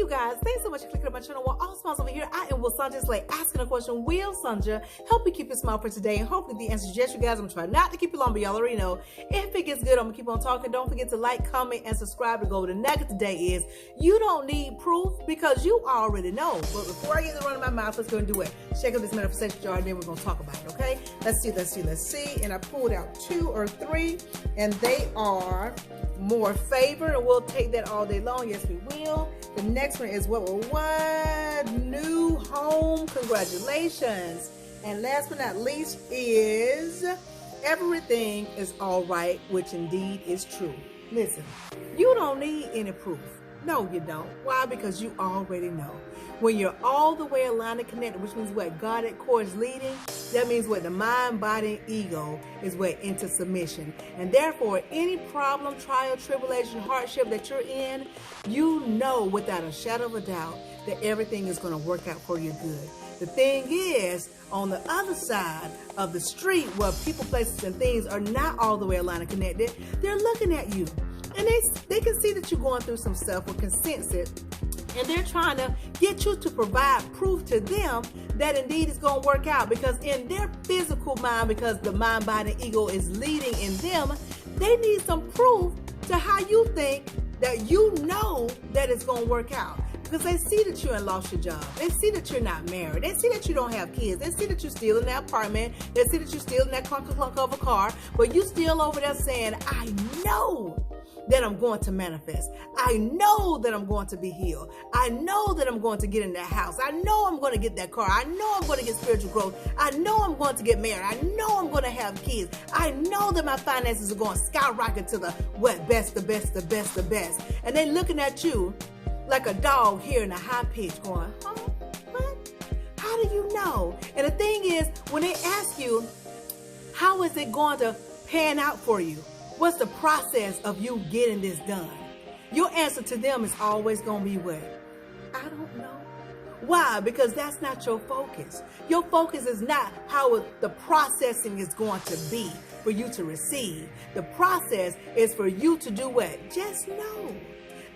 you guys, thanks so much for clicking on my channel. Well, all smiles over here. I am Will Sandra, like asking a question. Will Sandra help you keep your smile for today? And hopefully the answer is yes, you guys. I'm gonna try not to keep it long, but y'all already know. If it gets good, I'm gonna keep on talking. Don't forget to like, comment, and subscribe to go. The nugget today is you don't need proof because you already know. But before I get to running my mouth, let's go and do it. Check out this manifestation jar, and then we're gonna talk about it. Okay? Let's see. And I pulled out 2 or 3, and they are more favor, and we'll take that all day long. Yes, we will. The next one is what? New home. Congratulations. And last but not least is everything is all right, which indeed is true. Listen, you don't need any proof. No, you don't. Why? Because you already know. When you're all the way aligned and connected, which means what God at core is leading, that means what the mind, body, and ego is what into submission. And therefore, any problem, trial, tribulation, hardship that you're in, you know without a shadow of a doubt that everything is going to work out for your good. The thing is, on the other side of the street where people, places, and things are not all the way aligned and connected, they're looking at you. And they can see that you're going through some stuff or can sense it. And they're trying to get you to provide proof to them that indeed it's going to work out. Because in their physical mind, because the mind, body, and ego is leading in them, they need some proof to how you think that you know that it's going to work out. Because they see that you lost your job. They see that you're not married. They see that you don't have kids. They see that you're still in that apartment. They see that you're still in that clunk of a car. But you still over there saying, I know that I'm going to manifest. I know that I'm going to be healed. I know that I'm going to get in that house. I know I'm going to get that car. I know I'm going to get spiritual growth. I know I'm going to get married. I know I'm going to have kids. I know that my finances are going to skyrocket to the best. And they're looking at you like a dog hearing a high pitch going, huh? What? How do you know? And the thing is, when they ask you, how is it going to pan out for you? What's the process of you getting this done? Your answer to them is always going to be what? I don't know. Why? Because that's not your focus. Your focus is not how the processing is going to be for you to receive. The process is for you to do what? Just know.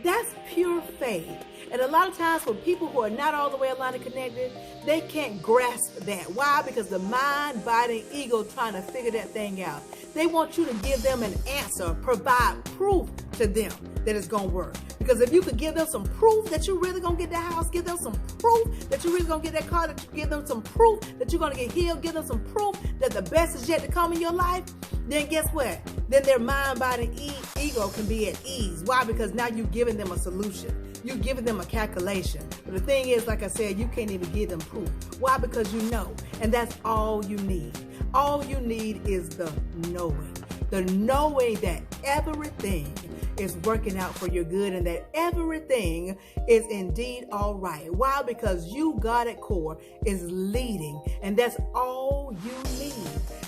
That's pure faith. And a lot of times for people who are not all the way aligned and connected, they can't grasp that. Why? Because the mind, body, and ego trying to figure that thing out. They want you to give them an answer, provide proof to them that it's going to work. Because if you could give them some proof that you're really going to get that house, give them some proof that you're really going to get that car, that you give them some proof that you're going to get healed, give them some proof that the best is yet to come in your life, then guess what? Then their mind, body, and ego can be at ease. Why? Because now you've given them a solution. You've given them a calculation. But the thing is, like I said, you can't even give them proof. Why? Because you know. And that's all you need. All you need is the knowing. The knowing that everything is working out for your good and that everything is indeed all right. Why? Because you, God at core, is leading. And that's all you need.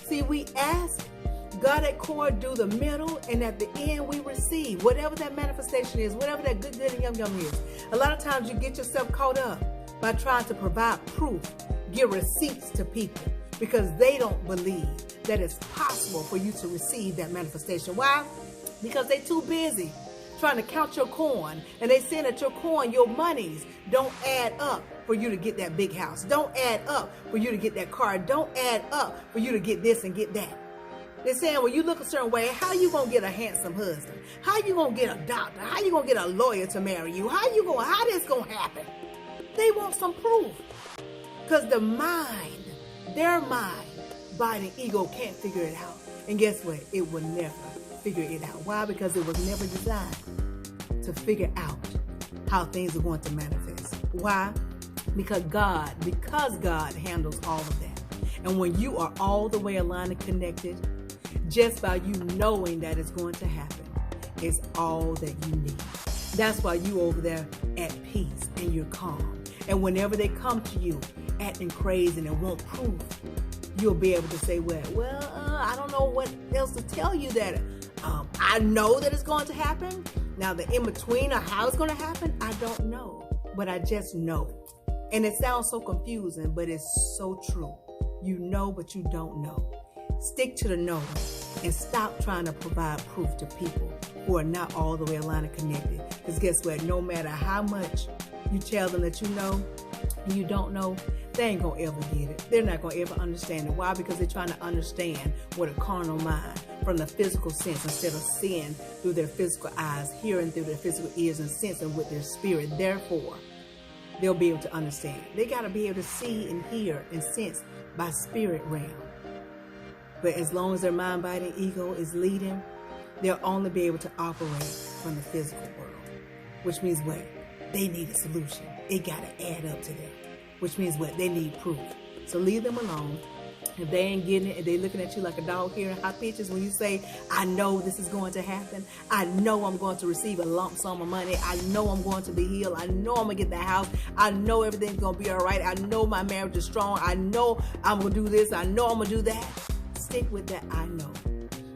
See, we ask, God at core do the middle, and at the end we receive whatever that manifestation is, whatever that good and yum is. A lot of times you get yourself caught up by trying to provide proof, give receipts to people because they don't believe that it's possible for you to receive that manifestation. Why? Because they're too busy trying to count your coin, and they saying that your coin, your monies don't add up for you to get that big house. Don't add up for you to get that car. Don't add up for you to get this and get that. They're saying, well, you look a certain way, how you going to get a handsome husband? How you going to get a doctor? How you going to get a lawyer to marry you? How this going to happen? They want some proof. Because the mind, their mind, body, and ego can't figure it out. And guess what? It will never figure it out. Why? Because it was never designed to figure out how things are going to manifest. Why? Because God handles all of that. And when you are all the way aligned and connected, just by you knowing that it's going to happen is all that you need. That's why you over there at peace and you're calm. And whenever they come to you acting crazy and want proof, you'll be able to say, well, I don't know what else to tell you that I know that it's going to happen. Now the in-between of how it's going to happen, I don't know. But I just know. And it sounds so confusing, but it's so true. You know, but you don't know. Stick to the knowing and stop trying to provide proof to people who are not all the way aligned and connected. Because guess what? No matter how much you tell them that you know and you don't know, they ain't gonna ever get it. They're not gonna ever understand it. Why? Because they're trying to understand with a carnal mind from the physical sense instead of seeing through their physical eyes, hearing through their physical ears, and sensing with their spirit. Therefore, they'll be able to understand. They gotta be able to see and hear and sense by spirit realm. But as long as their mind, body, and ego is leading, they'll only be able to operate from the physical world. Which means what? They need a solution. It gotta add up to them. Which means what? They need proof. So leave them alone. If they ain't getting it, if they looking at you like a dog hearing hot pictures, when you say, I know this is going to happen. I know I'm going to receive a lump sum of money. I know I'm going to be healed. I know I'm going to get that house. I know everything's going to be all right. I know my marriage is strong. I know I'm going to do this. I know I'm going to do that. Stick with that I know.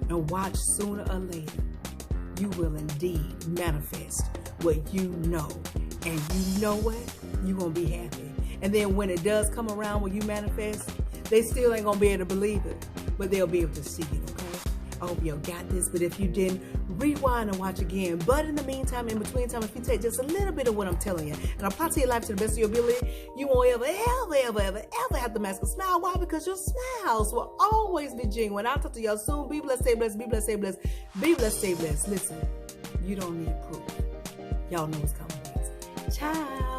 And watch, sooner or later, you will indeed manifest what you know. And you know what? You're going to be happy. And then when it does come around, when you manifest, they still ain't gonna be able to believe it, but they'll be able to see it, okay? I hope y'all got this, but if you didn't, rewind and watch again. But in the meantime, in between time, if you take just a little bit of what I'm telling you and apply to your life to the best of your ability, you won't ever have to mask a smile. Why? Because your smiles will always be genuine. I'll talk to y'all soon. Be blessed, stay blessed, be blessed, stay blessed, be blessed, stay blessed. Listen, you don't need proof. Y'all know what's coming next. Ciao.